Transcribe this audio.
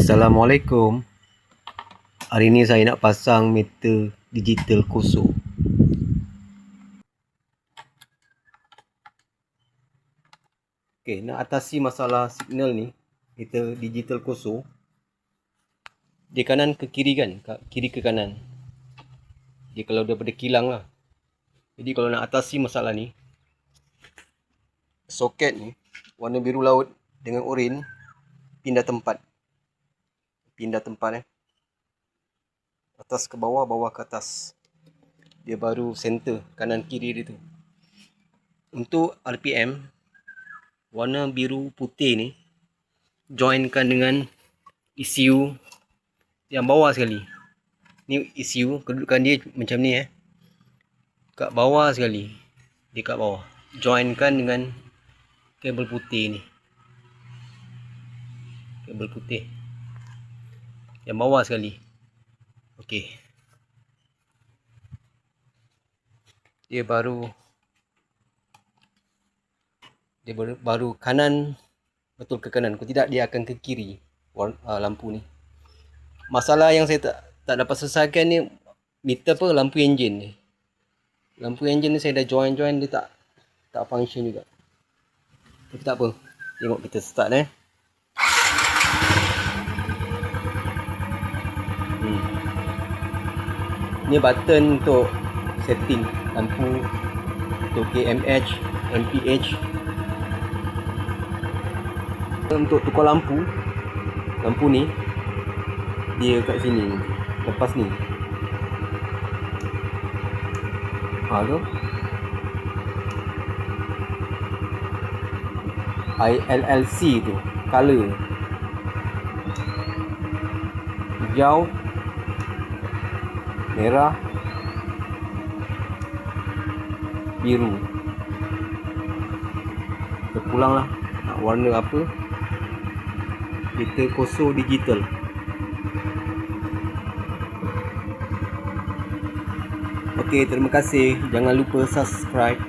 Assalamualaikum. Hari ni saya nak pasang meter digital kosong. Okey, nak atasi masalah signal ni, meter digital kosong. Dia kanan ke kiri kan? Kiri ke kanan. Dia kalau daripada kilang lah. Jadi kalau nak atasi masalah ni, soket ni warna biru laut dengan oren pindah tempat. Atas ke bawah, bawah ke atas. Dia baru center kanan kiri dia tu. Untuk RPM, warna biru putih ni joinkan dengan ECU yang bawah sekali. Ni ECU, kedudukan dia macam ni kat bawah sekali. Dia kat bawah. Joinkan dengan kabel putih ni. Kabel putih yang bawah sekali. Okey. Dia baru kanan, betul ke kanan. Kalau tidak dia akan ke kiri lampu ni. Masalah yang saya tak dapat selesaikan ni meter lampu enjin ni. Lampu enjin ni saya dah join dia tak function juga. Tapi tak apa. Tengok kita start Ni button untuk setting lampu untuk KMH, MPH. Untuk tukar lampu ni dia kat sini, lepas ni. Tu ILLC tu, color hijau, merah, biru. Kita pulang lah nak warna apa. Meter kosong digital. Okey, terima kasih. Jangan lupa subscribe.